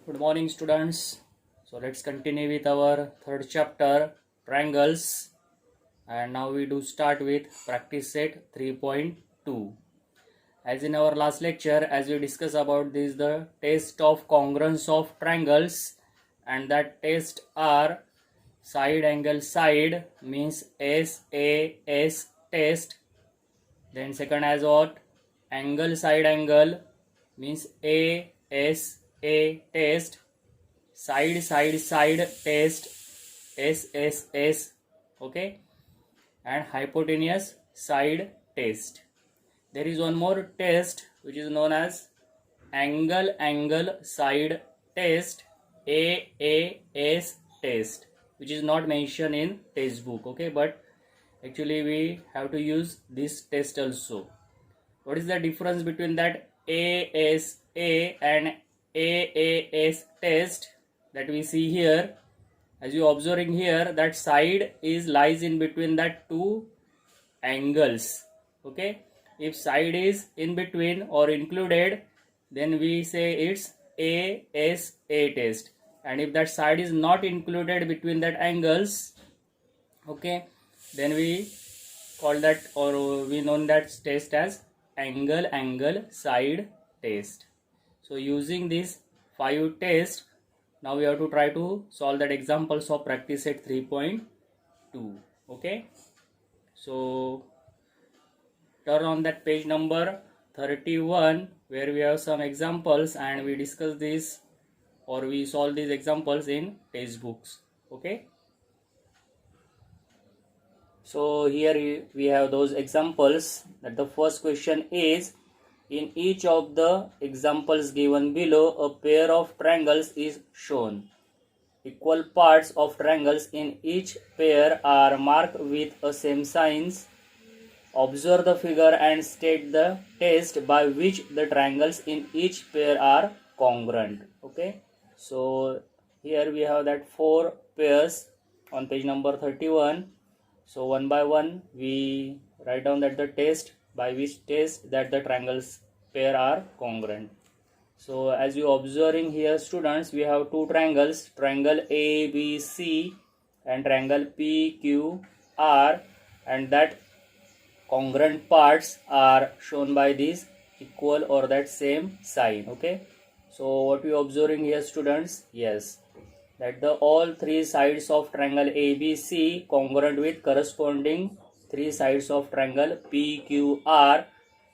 Good morning, students. So let's continue with our third chapter, triangles. And now we do start with practice set 3.2. As in our last lecture, as we discussed about this, the test of congruence of triangles, and that test are side angle side means SAS test. Then second as what? Angle side angle means ASA test. Side test SSS, okay, and hypotenuse side test. There is one more test which is known as angle side test, AAS test, which is not mentioned in textbook, okay, but actually we have to use this test also. What is the difference between that ASA and AAS test that we see here? As you observing here, that side is lies in between that two angles, okay. If side is in between or included, then we say it's ASA test, and if that side is not included between that angles, okay, then we call that, or we know that test as angle side test. So using these 5 tests, now we have to try to solve that examples of practice set 3.2, okay. So turn on that page number 31 where we have some examples and we discuss this, or we solve these examples in textbooks, okay. So here we have those examples. That the first question is, in each of the examples given below, a pair of triangles is shown. Equal parts of triangles in each pair are marked with a same signs. Observe the figure and state the test by which the triangles in each pair are congruent. Okay. So here we have that 4 pairs on page number 31. So one by one we write down that the test by which test that the triangles pair are congruent. So as you observing here, students, we have two triangles, triangle ABC and triangle PQR, and that congruent parts are shown by this equal or that same sign, okay. So what we observing here, students? Yes, that the all three sides of triangle ABC congruent with corresponding three sides of triangle PQR,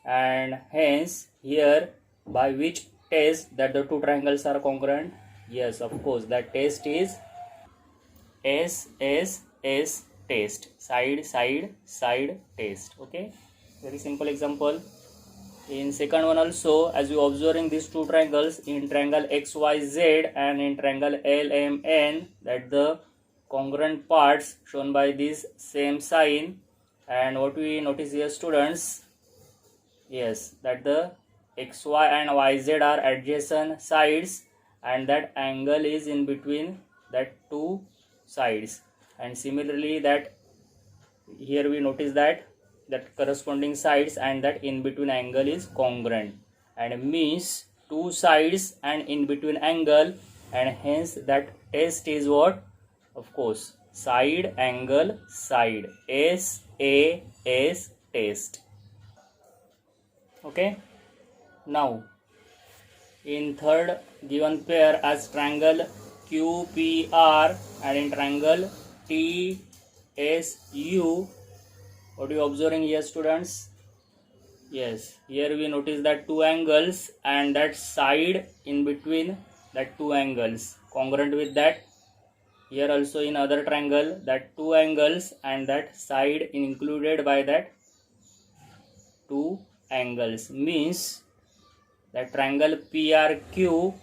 and hence here by which test that the two triangles are congruent? Yes, of course, that test is SSS test, side test, okay. Very simple example. In second one also, as you observing these two triangles, in triangle XYZ and in triangle LMN, that the congruent parts shown by this same sign. And what we notice here, students? Yes, that the XY and YZ are adjacent sides, and that angle is in between that two sides. And similarly, that here we notice that corresponding sides and that in between angle is congruent, and means two sides and in between angle, and hence that test is what? Of course, side angle side, SAS test, okay. Now in third given pair as triangle QPR and in triangle TSU, what are you observing here, students? Yes, here we notice that two angles and that side in between that two angles congruent with that. Here also in other triangle, that two angles and that side included by that two angles, means that triangle PRQ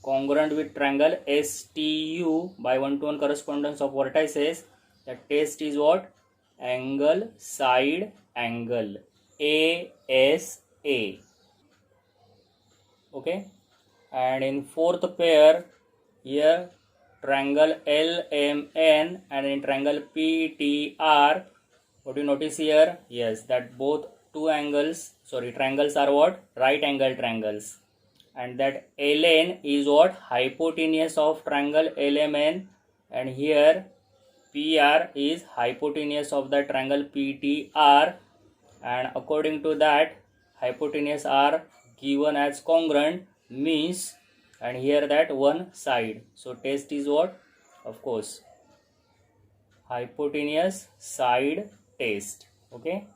congruent with triangle STU by 1-to-1 correspondence of vertices. The test is what? Angle side angle, ASA, okay. And in fourth pair, here triangle LMN and in triangle PTR, what do you notice here? Yes, that both two angles, triangles are what? Right angle triangles. and that ln is what? Hypotenuse of triangle LMN, and here PR is hypotenuse of the triangle PTR, and according to that hypotenuse are given as congruent, means, and here that one side. So test is what? Of course, hypotenuse side test. Okay.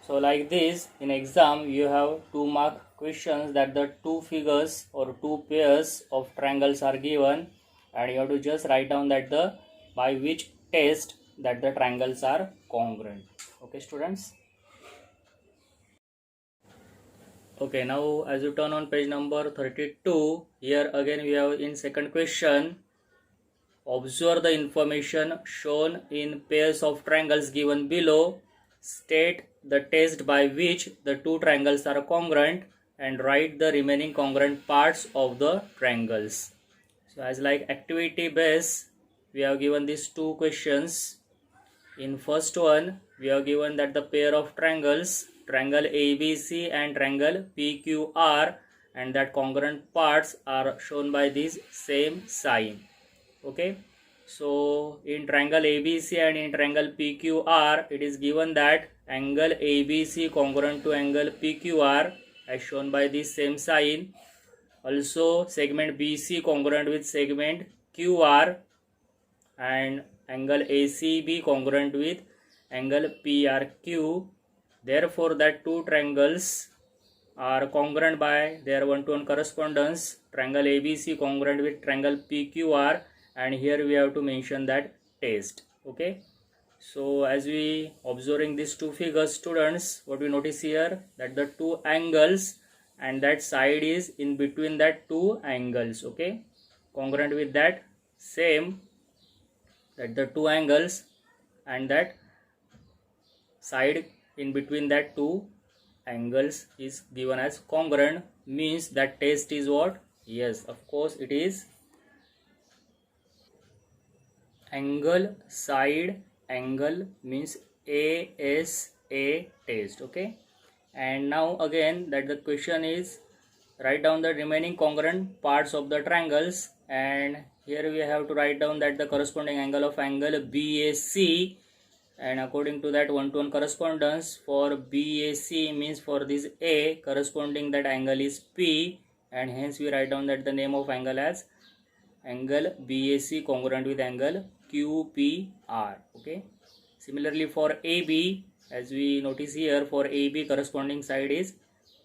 So like this, in exam you have 2-mark questions that the two figures or two pairs of triangles are given, and you have to just write down that the by which test that the triangles are congruent. Okay students. Okay, now as you turn on page number 32, here again we have in second question, observe the information shown in pairs of triangles given below. State the test by which the two triangles are congruent and write the remaining congruent parts of the triangles. So as like activity base, we have given these two questions. In first one, we have given that the pair of triangles, triangle ABC and triangle PQR, and that congruent parts are shown by this same sign. Okay. So in triangle ABC and in triangle PQR, it is given that angle ABC congruent to angle PQR as shown by this same sign. Also segment BC congruent with segment QR, and angle ACB congruent with angle PRQ. Therefore that two triangles are congruent by their one-to-one correspondence. Triangle ABC congruent with triangle PQR, and here we have to mention that test. Okay, so as we observing these two figures, students, what we notice here, that the two angles and that side is in between that two angles. Okay, congruent with that same, that the two angles and that side in between that two angles is given as congruent, means that test is what? Yes, of course it is angle side angle, means ASA test. Okay, and now again that the question is write down the remaining congruent parts of the triangles, and here we have to write down that the corresponding angle of angle BAC, and according to that one-to-one correspondence for BAC means for this A, corresponding that angle is P, and hence we write down that the name of angle as angle BAC congruent with angle QPR. Okay, similarly for AB, as we notice here, for AB corresponding side is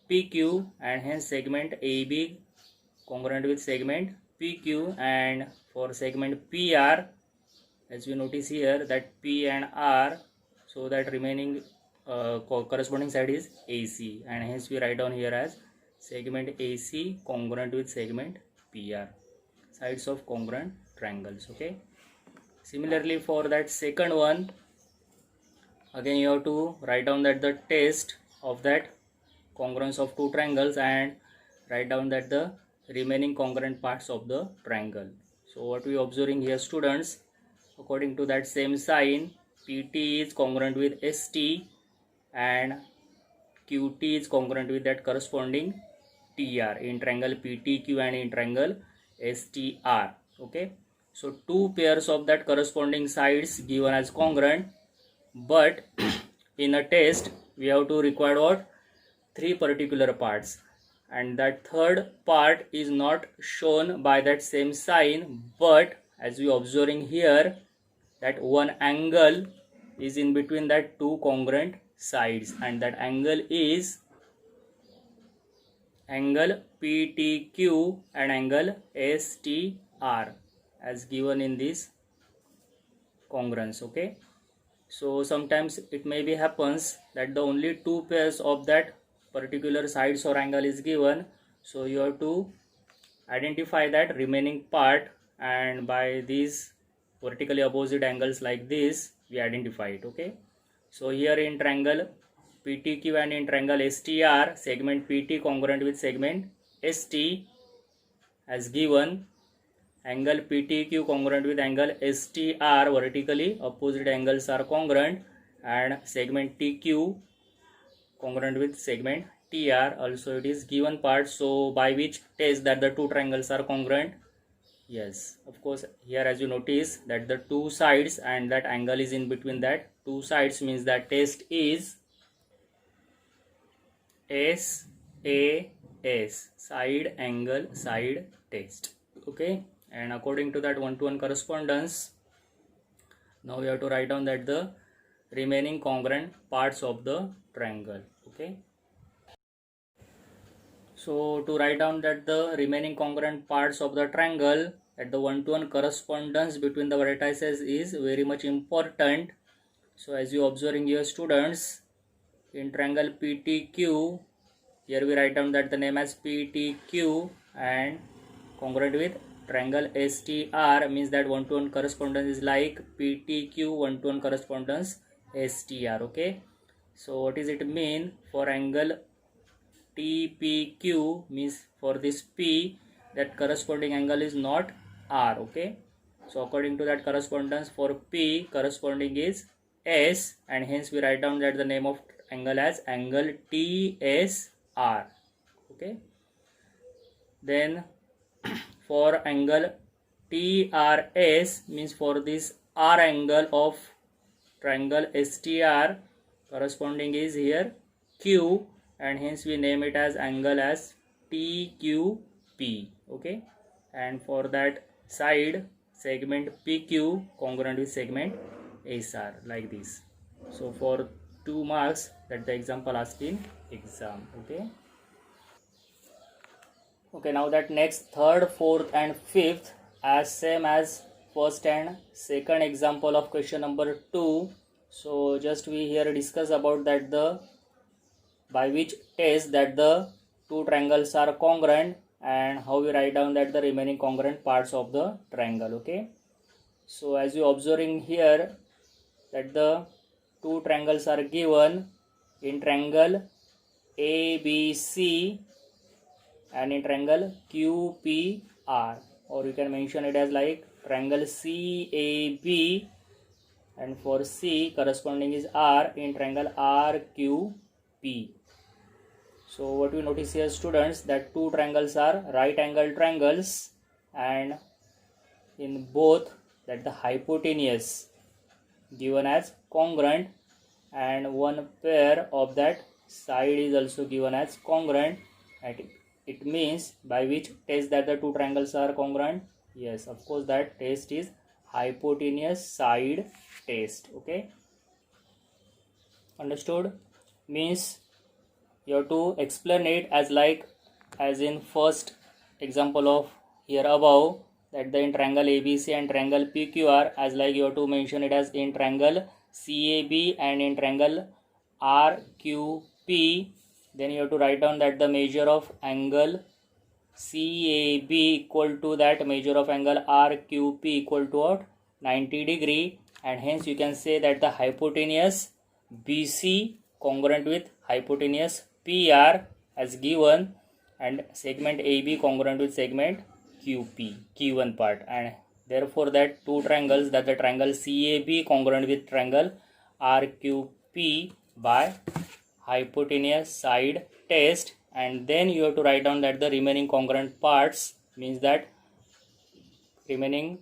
PQ, and hence segment AB congruent with segment PQ, and for segment PR, as we notice here, that P and R, so that remaining corresponding side is AC, and hence we write down here as segment AC congruent with segment PR, sides of congruent triangles. Okay, similarly for that second one, again you have to write down that the test of that congruence of two triangles and write down that the remaining congruent parts of the triangle. So what we observing here, students, according to that same sign, PT is congruent with ST and QT is congruent with that corresponding TR in triangle PTQ and in triangle STR. Okay, so two pairs of that corresponding sides given as congruent, but in a test we have to require what? Three particular parts, and that third part is not shown by that same sign, but as we observing here, that one angle is in between that two congruent sides, and that angle is angle PTQ and angle STR as given in this congruence. Okay, so sometimes it may be happens that the only two pairs of that particular sides or angle is given, so you have to identify that remaining part, and by these vertically opposite angles like this we identify it. Okay, so here in triangle PTQ and in triangle STR, segment PT congruent with segment ST as given, angle PTQ congruent with angle STR, vertically opposite angles are congruent, and segment TQ congruent with segment TR. Also it is given part, so by which test that the two triangles are congruent? Yes, of course, here as you notice that the two sides and that angle is in between that two sides, means that test is SAS, side angle side test. Okay, and according to that one-to-one correspondence, now we have to write down that the remaining congruent parts of the triangle. Okay, so to write down that the remaining congruent parts of the triangle, that the one-to-one correspondence between the vertices is very much important. So as you observing here students, in triangle PTQ, here we write down that the name as PTQ, and congruent with triangle STR, means that one-to-one correspondence is like PTQ one-to-one correspondence STR. Okay, so what is it mean? For angle TPQ, means for this P, that corresponding angle is not R. Okay, so according to that correspondence, for P corresponding is S, and hence we write down that the name of angle as angle TSR. Okay, then for angle TRS, means for this R angle of triangle STR, corresponding is here Q, and hence we name it as angle as TQP. Okay, and for that side segment PQ congruent with segment SR, like this. So for 2 marks, that the example asked in exam. Okay, now that next third, fourth and fifth as same as first and second example of question number 2. So just we here discuss about that the by which test that the two triangles are congruent, and how we write down that the remaining congruent parts of the triangle. Okay, so as you observing here that the two triangles are given in triangle ABC and in triangle QPR, or you can mention it as like triangle CAB, and for C corresponding is R in triangle RQP. So what we notice here students, that two triangles are right angle triangles, and in both that the hypotenuse given as congruent, and one pair of that side is also given as congruent, and it means by which test that the two triangles are congruent? Yes, of course, that test is hypotenuse side test. Okay, understood? Means you have to explain it as like as in first example of here above, that the in triangle ABC and triangle PQR, as like you have to mention it as in triangle CAB and in triangle RQP. Then you have to write down that the measure of angle CAB equal to that measure of angle RQP equal to what? 90 degree, and hence you can say that the hypotenuse BC congruent with hypotenuse PR as given, and segment AB congruent with segment QP, Q1 part, and therefore that two triangles, that the triangle CAB congruent with triangle RQP by hypotenuse side test. And then you have to write down that the remaining congruent parts, means that remaining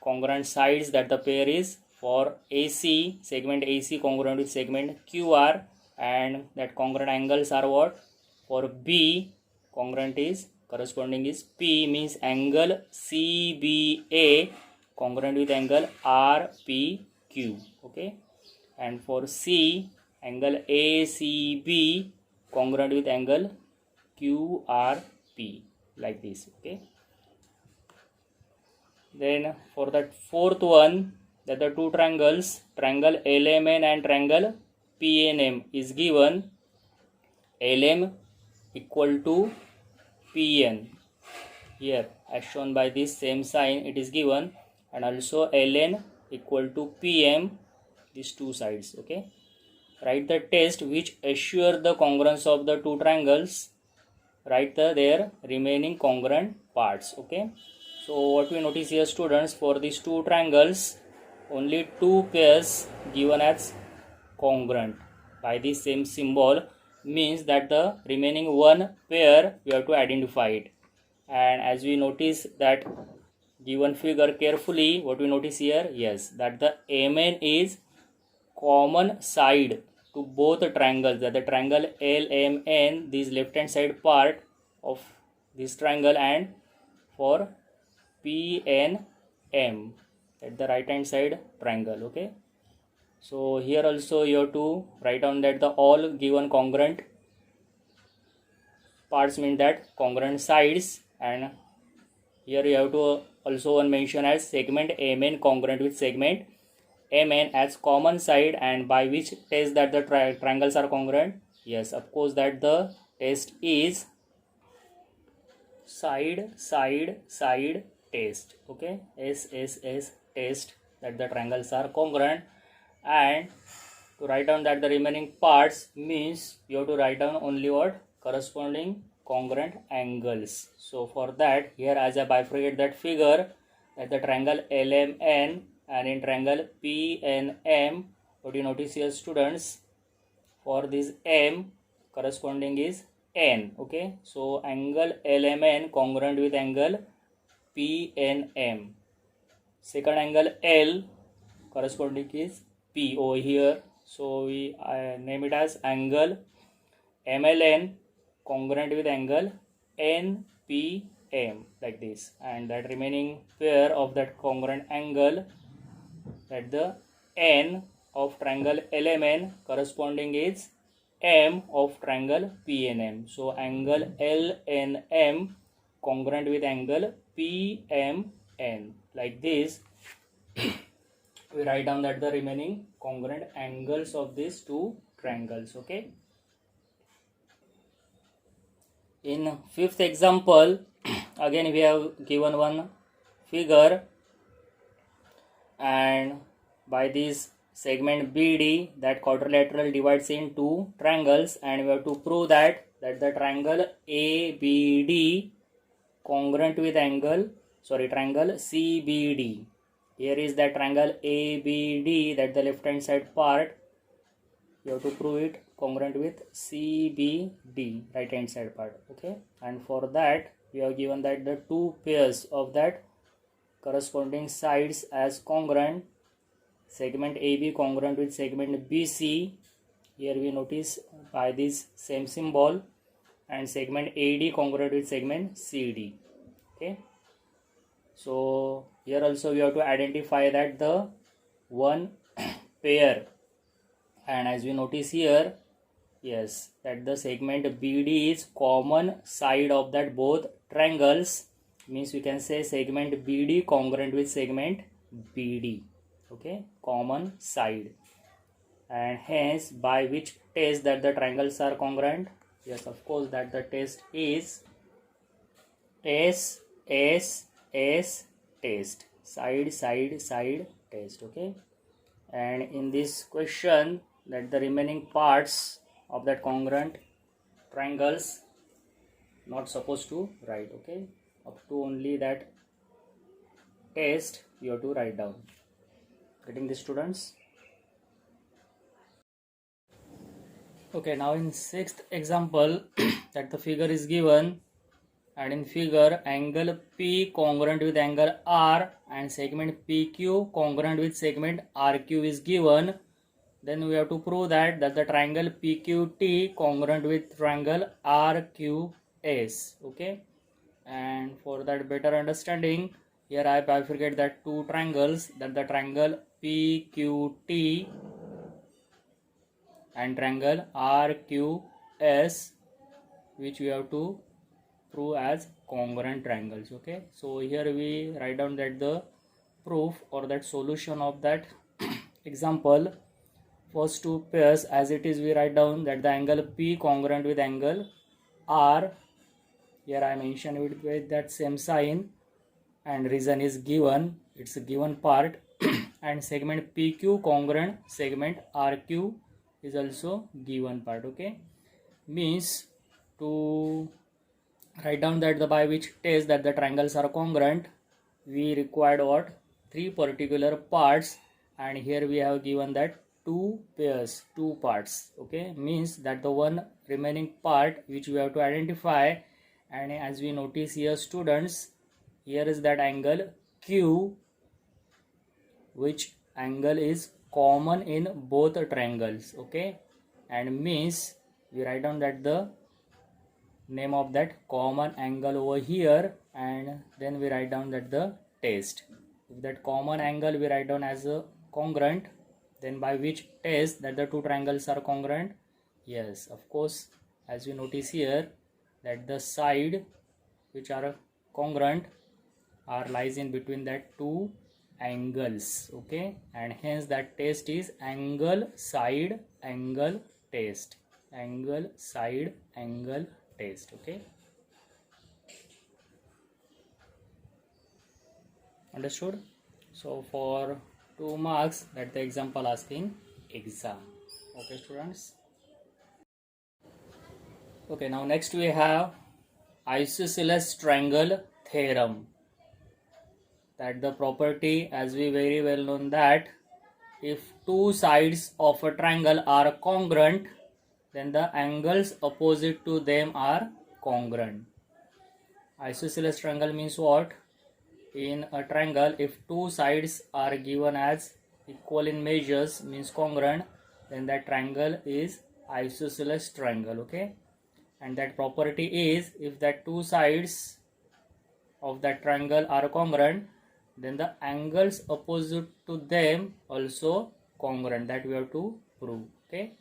congruent sides, that the pair is for AC, segment AC congruent with segment QR, and that congruent angles are what? For B congruent is corresponding is P, means angle CBA congruent with angle RPQ. Okay, and for C angle ACB congruent with angle QRP, like this. Okay, then for that fourth one, that the two triangles, triangle LMN and triangle PNM is given, LM equal to PN, here as shown by this same sign it is given, and also LN equal to PM, these two sides. Okay, write the test which assure the congruence of the two triangles, write their remaining congruent parts. Okay, so what we notice here students, for these two triangles only two pairs given as congruent by the same symbol, means that the remaining one pair we have to identify it. And as we notice that given figure carefully, what we notice here, yes, that the MN is common side to both triangles, that the triangle LMN, this left hand side part of this triangle, and for PNM, at the right hand side triangle. Okay, so here also you have to write down that the all given congruent parts mean that congruent sides, and here you have to also one mention as segment MN congruent with segment MN as common side, and by which test that the triangles are congruent. Yes, of course, that the test is side test. Okay, SSS test, that the triangles are congruent. And to write down that the remaining parts means you have to write down only what corresponding congruent angles. So for that, here as I bifurcate that figure, that the triangle LMN and in triangle PNM, what you notice here, students, for this M corresponding is N. Okay, so angle LMN congruent with angle PNM. Second angle L corresponding is P over here, so we name it as angle MLN congruent with angle NPM, like this. And that remaining pair of that congruent angle, that the N of triangle LMN corresponding is M of triangle PNM. So angle LNM congruent with angle PMN, like this. We write down that the remaining congruent angles of these two triangles. Okay, in fifth example, again we have given one figure, and by this segment BD, that quadrilateral divides in two triangles, and we have to prove that the triangle ABD congruent with triangle CBD. Here is that triangle ABD, that the left hand side part, you have to prove it congruent with CBD, right hand side part. Okay, and for that we have given that the two pairs of that corresponding sides as congruent, segment AB congruent with segment BC, here we notice by this same symbol, and segment AD congruent with segment CD. Okay, so here also we have to identify that the one pair, and as we notice here, yes, that the segment BD is common side of that both triangles, means we can say segment BD congruent with segment BD. Okay, common side, and hence by which test that the triangles are congruent. Yes, of course, that the test is test, side test. Okay, and in this question, that the remaining parts of that congruent triangles not supposed to write. Okay, up to only that test you have to write down. Getting the students? Okay, now in sixth example, that the figure is given, and in figure angle P congruent with angle R and segment PQ congruent with segment RQ is given. Then we have to prove that the triangle PQT congruent with triangle RQS. Okay, and for that better understanding, here I bifurcate that two triangles, that the triangle PQT and triangle RQS, which we have to prove as congruent triangles. Okay, so here we write down that the proof or that solution of that example. First two pairs as it is, we write down that the angle P congruent with angle R, here I mention it with that same sign, and reason is given, it's a given part and segment PQ congruent segment RQ is also given part. Okay, means to write down that the by which test that the triangles are congruent, we required what three particular parts, and here we have given that two pairs, two parts. Okay, means that the one remaining part which we have to identify. And as we notice here, students, here is that angle Q, which angle is common in both triangles. Okay, and means we write down that the name of that common angle over here, and then we write down that the test. If that common angle we write down as a congruent, then by which test that the two triangles are congruent? Yes, of course, as you notice here, that the side which are congruent are lies in between that two angles. Okay, and hence that test is angle side angle test, angle side angle test. Okay, understood? So for 2 marks, that the example asking exam. Okay, students. Okay, now next we have isosceles triangle theorem. That the property, as we very well know, that if two sides of a triangle are congruent, then the angles opposite to them are congruent. Isosceles triangle means what? In a triangle, if two sides are given as equal in measures, means congruent, then that triangle is isosceles triangle. Okay, and that property is, if that two sides of that triangle are congruent, then the angles opposite to them also congruent. That we have to prove. Okay,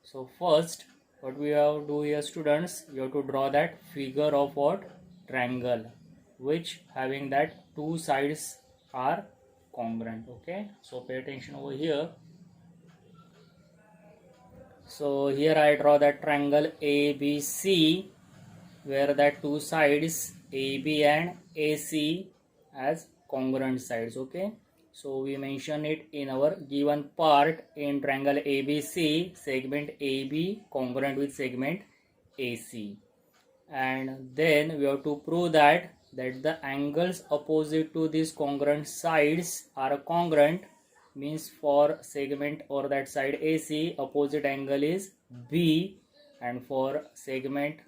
so first what we have to do here, students, you have to draw that figure of what? Triangle which having that two sides are congruent. Okay, so pay attention over here. So here I draw that triangle ABC, where that two sides AB and AC as congruent sides. Okay, so we mention it in our given part. In triangle ABC, segment AB congruent with segment AC, and then we have to prove that the angles opposite to these congruent sides are congruent, means for segment or that side AC, opposite angle is B, and for segment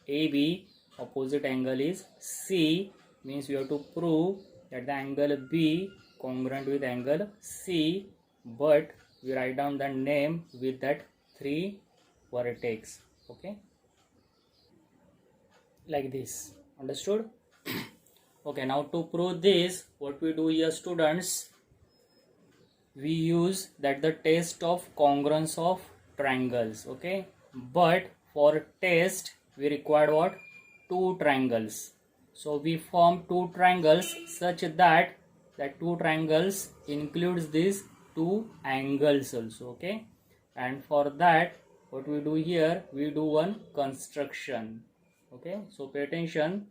AB, opposite angle is C, means we have to prove that the angle B congruent with angle C, but we write down the name with that 3 vertex. Okay, like this. Understood? Okay, now to prove this, what we do here, students, we use that the test of congruence of triangles. Okay, but for test we require what? Two triangles. So we form two triangles such that two triangles includes these two angles also. Okay, and for that what we do here, we do one construction. Okay, so pay attention.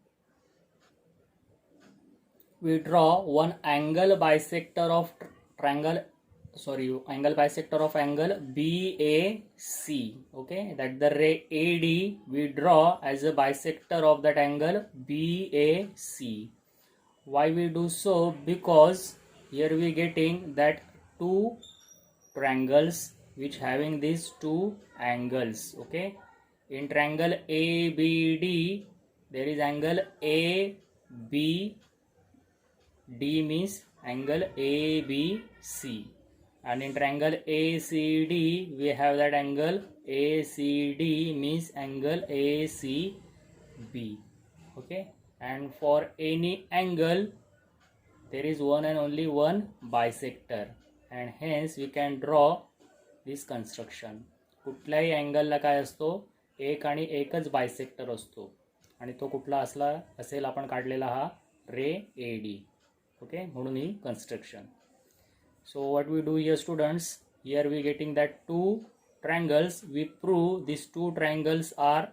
We draw one angle bisector of angle bisector of angle BAC. Okay, that the ray AD we draw as a bisector of that angle BAC. Why we do so? Because here we getting that two triangles which having these two angles. Okay, in triangle ABD there is angle AB. D means angle ABC, and in triangle ACD we have that angle ACD means angle ACB. Okay, and for any angle there is one and only one bisector, and hence we can draw this construction. कुठल्याही अँगलला काय असतो? एक आणि एकच bisector असतो, आणि तो कुठला असेल आपण काढलेला हा रे AD. Okay, म्हणून ही construction. So what we do here, students, here we getting that two triangles, we prove these two triangles are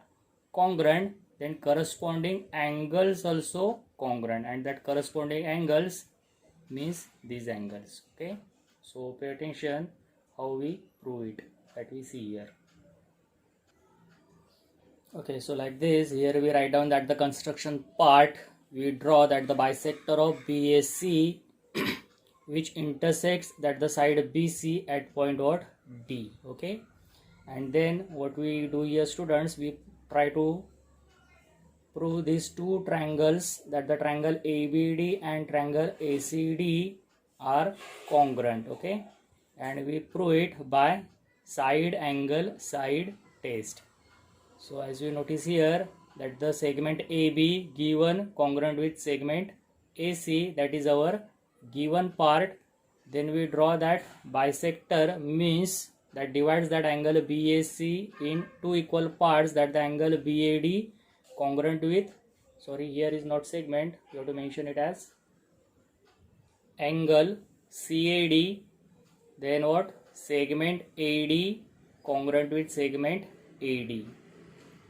congruent, then corresponding angles also congruent, and that corresponding angles means these angles. Okay, so pay attention how we prove it, that we see here. Okay, so like this, here we write down that the construction part, we draw that the bisector of BAC which intersects that the side BC at point what? D. Okay, And then what we do here, students, we try to prove these two triangles, that the triangle ABD and triangle ACD are congruent. Okay, and we prove it by side angle side test. So as you notice here, that the segment AB given congruent with segment AC, that is our given part. Then we draw that bisector, means that divides that angle BAC in two equal parts, that the angle BAD congruent with, sorry, here is not segment, you have to mention it as angle CAD. Then what? Segment AD congruent with segment AD.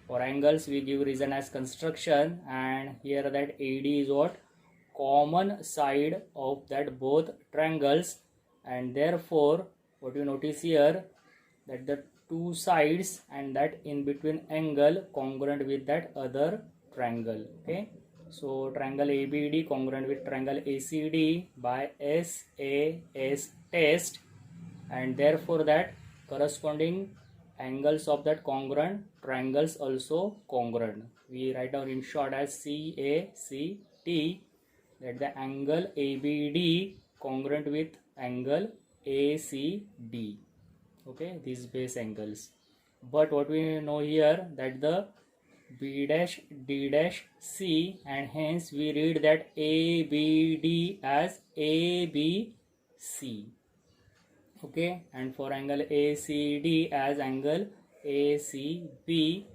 For angles we give reason as construction, and here that AD is what? Common side of that both triangles, and therefore what you notice here, that the two sides and that in between angle congruent with that other triangle. Okay, so triangle ABD congruent with triangle ACD by SAS test, and therefore that corresponding angles of that congruent triangles also congruent. We write down in short as CACT, that the angle ABD congruent with angle ACD. Okay, these base angles. But what we know here, that the B dash D dash C, and hence we read that ABD as ABC. Okay, and for angle ACD as angle ACB,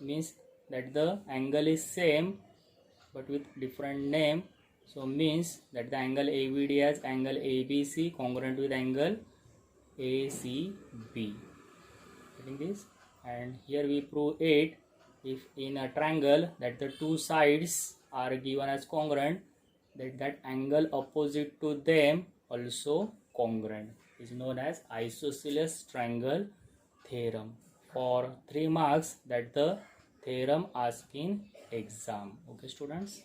means that the angle is same but with different name. So means that the angle ABD as angle ABC congruent with angle ACB. Getting this? And here we prove it, if in a triangle that the two sides are given as congruent, that angle opposite to them also congruent, is known as isosceles triangle theorem. For 3 marks, that the theorem asked in exam. Okay, students.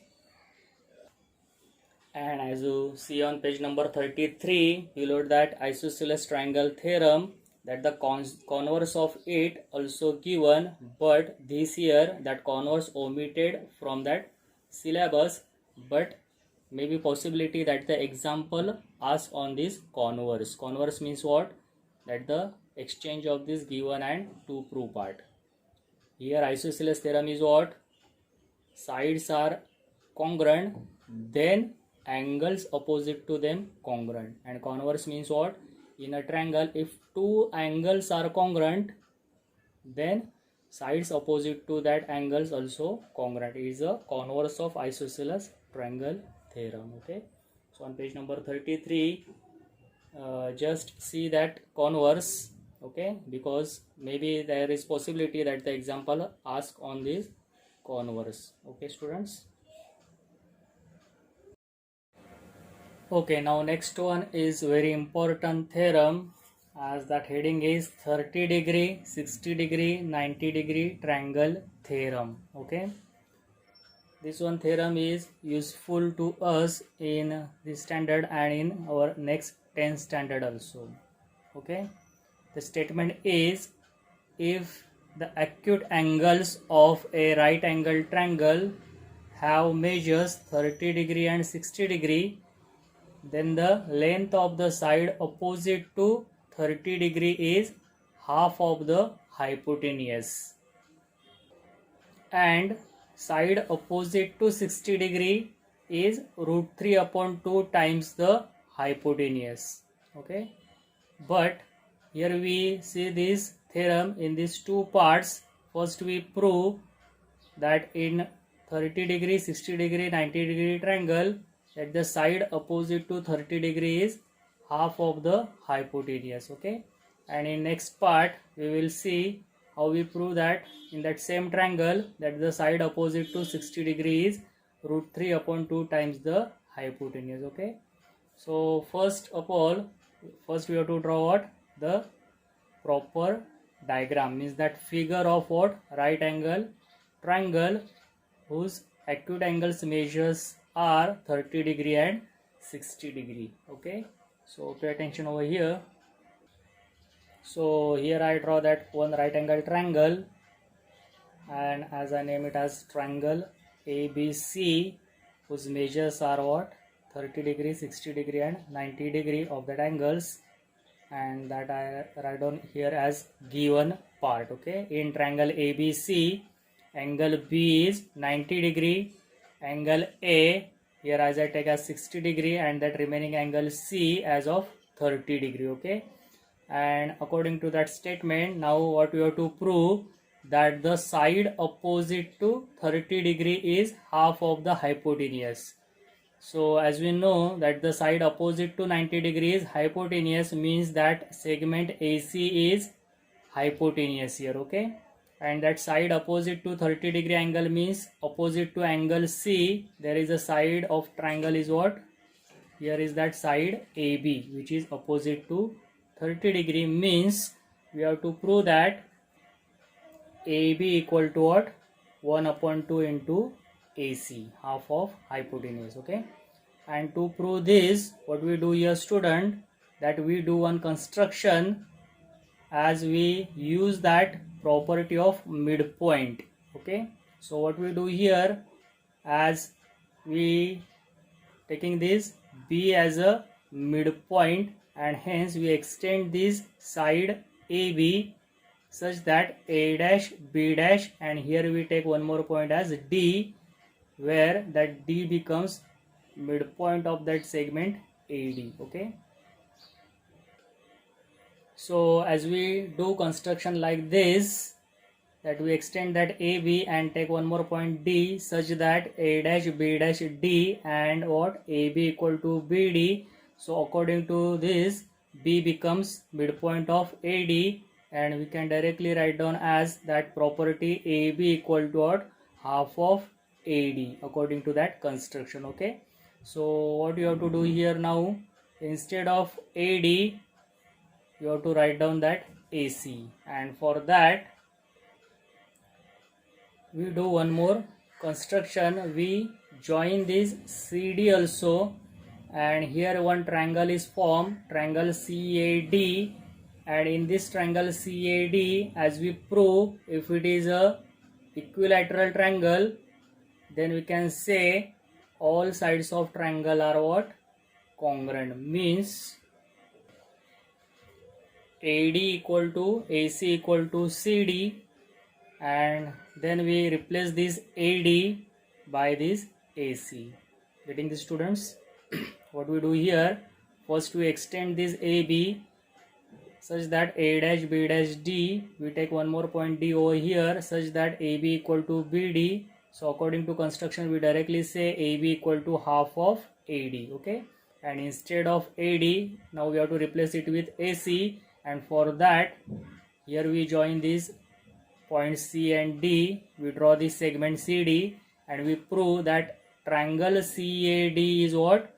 And as you see on page number 33, below that isosceles triangle theorem, that the converse of it also given, but this year that converse omitted from that syllabus, but maybe possibility that the example asked on this converse. Converse means what? That the exchange of this given and to prove part. Here isosceles theorem is what? Sides are congruent, then angles opposite to them congruent. And converse means what? In a triangle, if two angles are congruent, then sides opposite to that angles also congruent. It is a converse of isosceles triangle theorem. Okay, so on page number 33, just see that converse. Okay, because maybe there is possibility that the example ask on this converse. Okay, students. Okay, now next one is very important theorem, as that heading is 30 degree, 60 degree, 90 degree triangle theorem. Okay, this one theorem is useful to us in this standard and in our next 10th standard also. Okay, the statement is, if the acute angles of a right angle triangle have measures 30 degree and 60 degree, then the length of the side opposite to 30 degree is half of the hypotenuse, and side opposite to 60 degree is root 3 upon 2 times the hypotenuse. Okay, but here we see this theorem in these two parts. First we prove that in 30 degree, 60 degree, 90 degree triangle, that the side opposite to 30 degree is half of the hypotenuse. Okay, and in next part we will see how we prove that in that same triangle, that the side opposite to 60 degree is root 3 upon 2 times the hypotenuse. Okay, so first of all, we have to draw what? The proper diagram, means that figure of what? Right angle triangle whose acute angles measures are 30 degree and 60 degree. Okay, so pay attention over here. So here I draw that one right angle triangle, and as I name it as triangle ABC, whose measures are what? 30 degree, 60 degree and 90 degree of that angles, and that I write down here as given part. Okay, in triangle ABC, angle B is 90 degree, angle A here as I take as 60 degree, and that remaining angle C as of 30 degree. Okay, and according to that statement, now what we have to prove, that the side opposite to 30 degree is half of the hypotenuse. So as we know that the side opposite to 90 degree is hypotenuse, means that segment AC is hypotenuse here. Okay, and that side opposite to 30 degree angle means opposite to angle C, there is a side of triangle is what? Here is that side AB, which is opposite to 30 degree, means we have to prove that AB equal to what? 1 upon 2 into AC, half of hypotenuse. Okay, and to prove this, what we do here, student, that we do one construction, as we use that property of midpoint. Okay, so what we do here, as we taking this B as a midpoint, and hence we extend this side AB such that A dash, B dash, and here we take one more point as D, where that D becomes midpoint of that segment AD. Okay, so as we do construction like this, that we extend that AB and take one more point D such that A dash, B dash, D, and what? AB equal to BD. So according to this, B becomes midpoint of AD, and we can directly write down as that property AB equal to what? Half of AD according to that construction. Okay, so what you have to do here now, instead of AD, you have to write down that AC, and for that we do one more construction. We join this CD also, and here one triangle is formed, triangle CAD, and in this triangle CAD, as we prove, if it is a equilateral triangle, then we can say all sides of triangle are what? Congruent, means AD equal to AC equal to CD, and then we replace this AD by this AC. Getting the students? What we do here, first we extend this AB such that A dash, B dash, D, we take one more point D over here such that AB equal to BD. So according to construction, we directly say AB equal to half of AD. Okay, and instead of AD, now we have to replace it with AC, and for that here we join these points C and D, we draw this segment CD, and we prove that triangle CAD is what?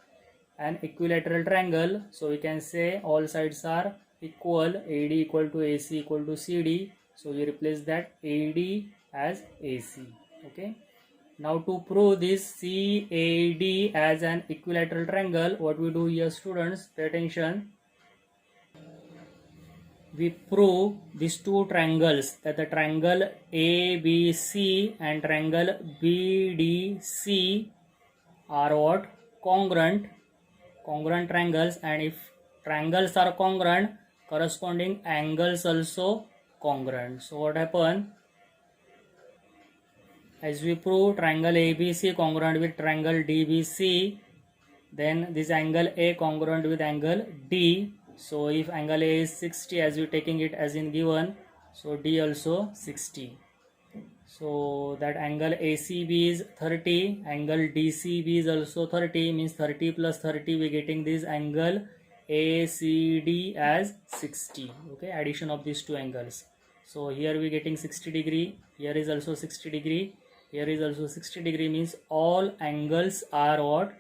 An equilateral triangle. So we can say all sides are equal, AD equal to AC equal to CD, so we replace that AD as AC. Okay, now to prove this CAD as an equilateral triangle, what we do here, students, pay attention. We prove these two triangles, that the triangle ABC and triangle BDC are what? Congruent triangles, and if triangles are congruent, corresponding angles also congruent. So what happened? As we prove triangle ABC congruent with triangle DBC, then this angle A congruent with angle D. So if angle A is 60, as we taking it as in given, so D also 60. So that angle ACB is 30, angle DCB is also 30, means 30 plus 30, we getting this angle ACD as 60. Okay, addition of these two angles. So here we getting 60 degree, here is also 60 degree, here is also 60 degree, means all angles are what?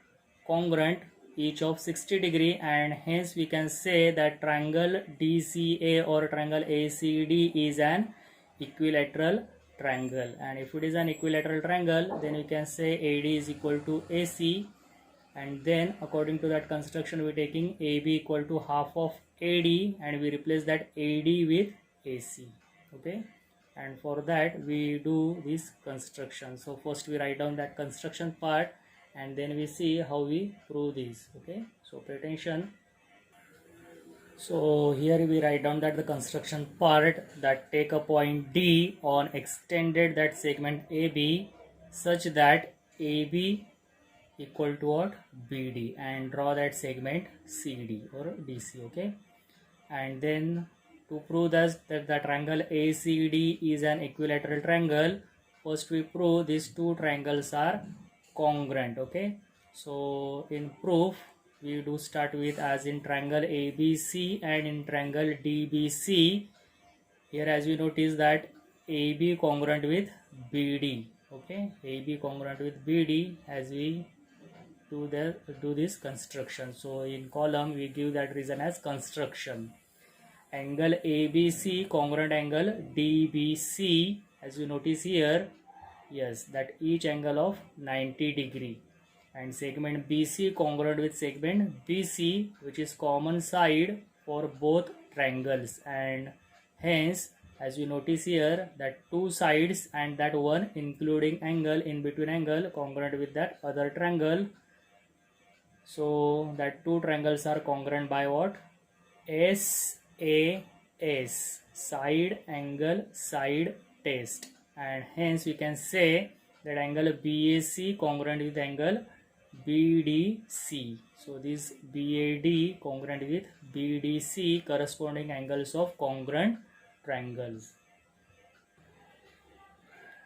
Congruent, each of 60 degree, and hence we can say that triangle DCA or triangle ACD is an equilateral triangle. And if it is an equilateral triangle, then we can say AD is equal to AC, and then according to that construction we taking AB equal to half of AD and we replace that AD with AC. Okay, and for that we do this construction. So first we write down that construction part and then we see how we prove this. Okay, so pay attention. So here we write down that the construction part, that take a point D on extended that segment AB such that AB equal to what? BD, and draw that segment CD or DC. Okay, and then to prove that the triangle ACD is an equilateral triangle, first we prove these two triangles are congruent. Okay, so in proof we do start with as in triangle ABC and in triangle DBC. Here as we notice that AB congruent with BD. Okay, AB congruent with BD as we do this construction. So in column we give that reason as construction. Angle ABC congruent angle DBC, as you notice here, yes, that each angle of 90 degree, and segment BC congruent with segment BC, which is common side for both triangles, and hence as you notice here that two sides and that one including angle in between angle congruent with that other triangle. So that two triangles are congruent by what? SAS, side angle side test, and hence we can say that angle BAC congruent with angle BDC. So this BAD congruent with BDC, corresponding angles of congruent triangles.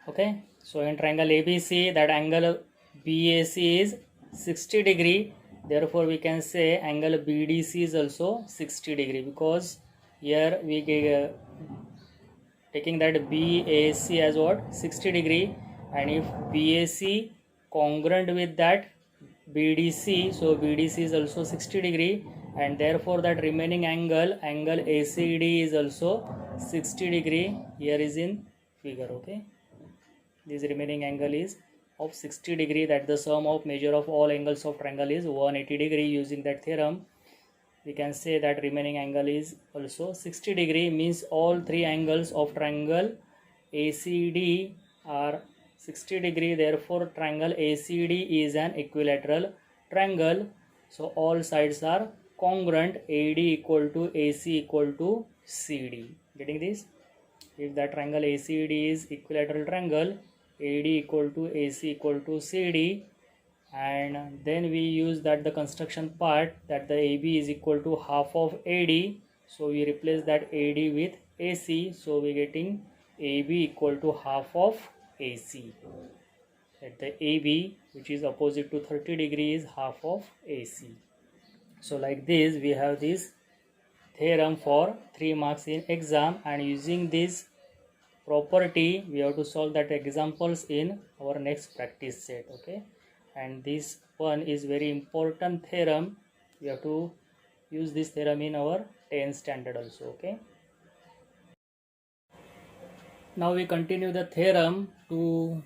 Okay, so in triangle ABC that angle BAC is 60 degree, therefore we can say angle BDC is also 60 degree, because here we taking that BAC as what? 60 degree, and if BAC congruent with that BDC, so BDC is also 60 degree, and therefore that remaining angle ACD is also 60 degree. Here is in figure. Okay, this remaining angle is of 60 degree, that the sum of measure of all angles of triangle is 180 degree. Using that theorem we can say that remaining angle is also 60 degree, means all three angles of triangle ACD are 60 degree, therefore triangle ACD is an equilateral triangle. So all sides are congruent, AD equal to AC equal to CD. Getting this? If the triangle ACD is equilateral triangle, AD equal to AC equal to CD, and then we use that the construction part, that the AB is equal to half of AD, so we replace that AD with AC, so we getting AB equal to half of AC, that the AB which is opposite to 30 degrees is half of AC. So like this we have this theorem for 3 marks in exam, and using this property we have to solve that examples in our next practice set. Okay, and this one is very important theorem, we have to use this theorem in our 10th standard also. Okay, now we continue the theorem to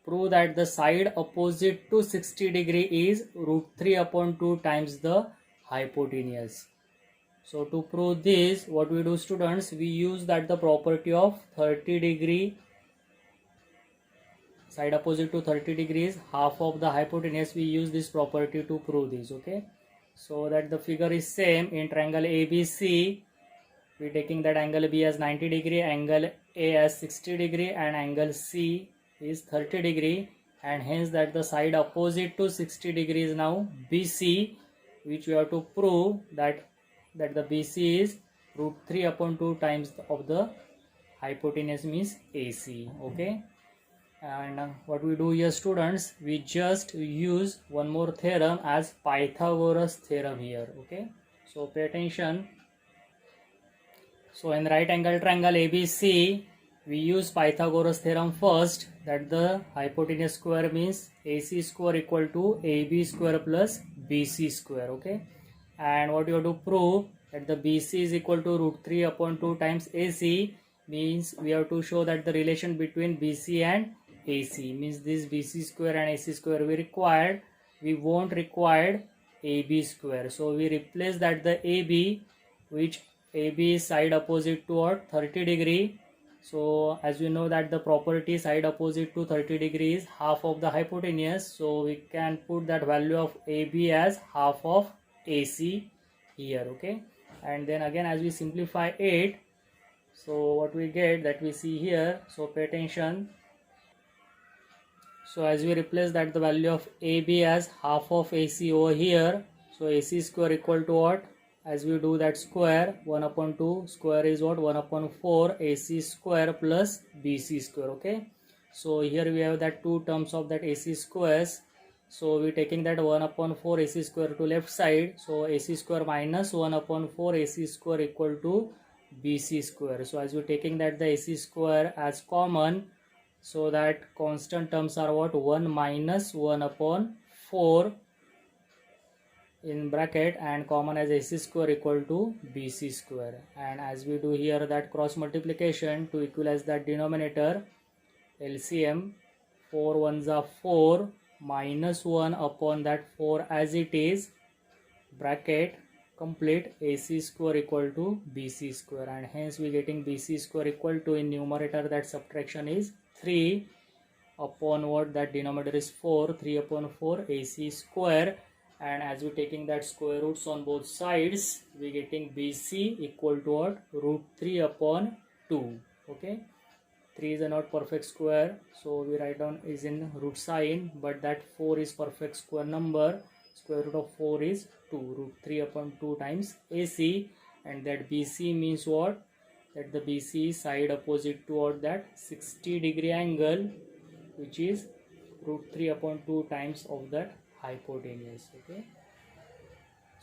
prove that the side opposite to 60 degree is root 3 upon 2 times the hypotenuse. So to prove this, what we do, students, we use that the property of 30 degree, side opposite to 30 degrees, half of the hypotenuse. We use this property to prove this. Okay, so that the figure is same in triangle ABC. We taking that angle B as 90 degree, angle A as 60 degree, and angle C is 30 degree, and hence that the side opposite to 60 degree is now BC, which we have to prove that the BC is root 3 upon 2 times of the hypotenuse, means AC. Okay, and what we do here, students, we just use one more theorem as Pythagoras theorem here. Okay, so pay attention. So in right angle triangle ABC we use Pythagoras theorem first, that the hypotenuse square means AC square equal to AB square plus BC square. Okay, and what you have to prove, that the BC is equal to root 3 upon 2 times AC, means we have to show that the relation between BC and AC, means this BC square and AC square we required, we won't require AB square, so we replace that the AB which AB is side opposite to what? 30 degree. So as we know that the property side opposite to 30 degree is half of the hypotenuse, so we can put that value of AB as half of AC here, okay. And then again as we simplify it, so what we get, that we see here, so pay attention. So as we replace that the value of AB as half of AC over here, so AC square equal to what? As we do that square, 1 upon 2 square is what? 1 upon 4 AC square plus BC square, okay. So here we have that two terms of that AC squares. So we taking that 1 upon 4 AC square to left side. So AC square minus 1 upon 4 AC square equal to BC square. So as we taking that the AC square as common, so that constant terms are what? 1 minus 1 upon 4 in bracket, and common as AC square equal to BC square. And as we do here that cross multiplication to equalize that denominator, LCM, 4 ones are 4 minus 1 upon that 4 as it is, bracket complete, AC square equal to BC square, and hence we getting BC square equal to, in numerator that subtraction is 3 upon what? That denominator is 4, 3 upon 4 AC square, and as we taking that square roots on both sides, we getting BC equal to what? Root 3 upon 2, okay. 3 is a not perfect square, so we write down is in root sign, but that 4 is perfect square number. Square root of 4 is 2, root 3 upon 2 times AC, and that BC means what? That the BC is side opposite toward that 60 degree angle, which is root 3 upon 2 times of that hypotenuse, okay.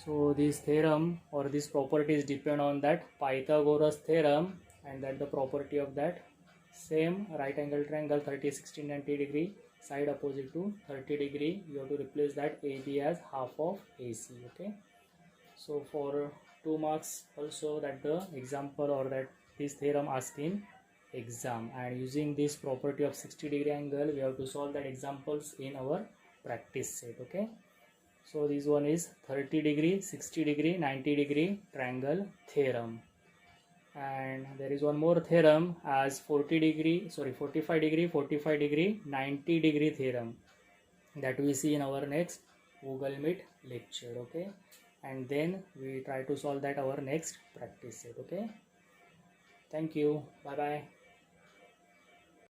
So this theorem or this properties depend on that Pythagoras theorem, and that the property of that same right angle triangle 30, 60, 90 degree side opposite to 30 degree, you have to replace that AB as half of AC, okay. So for 2 marks also, that the example or that this theorem asked in exam, and using this property of 60 degree angle we have to solve that examples in our practice set, okay. So this one is 30 degree, 60 degree, 90 degree triangle theorem. And there is one more theorem as 45 degree, 45 degree, 90 degree theorem, that we see in our next Google Meet lecture, okay. And then we try to solve that our next practice set, okay. Thank you. Bye bye.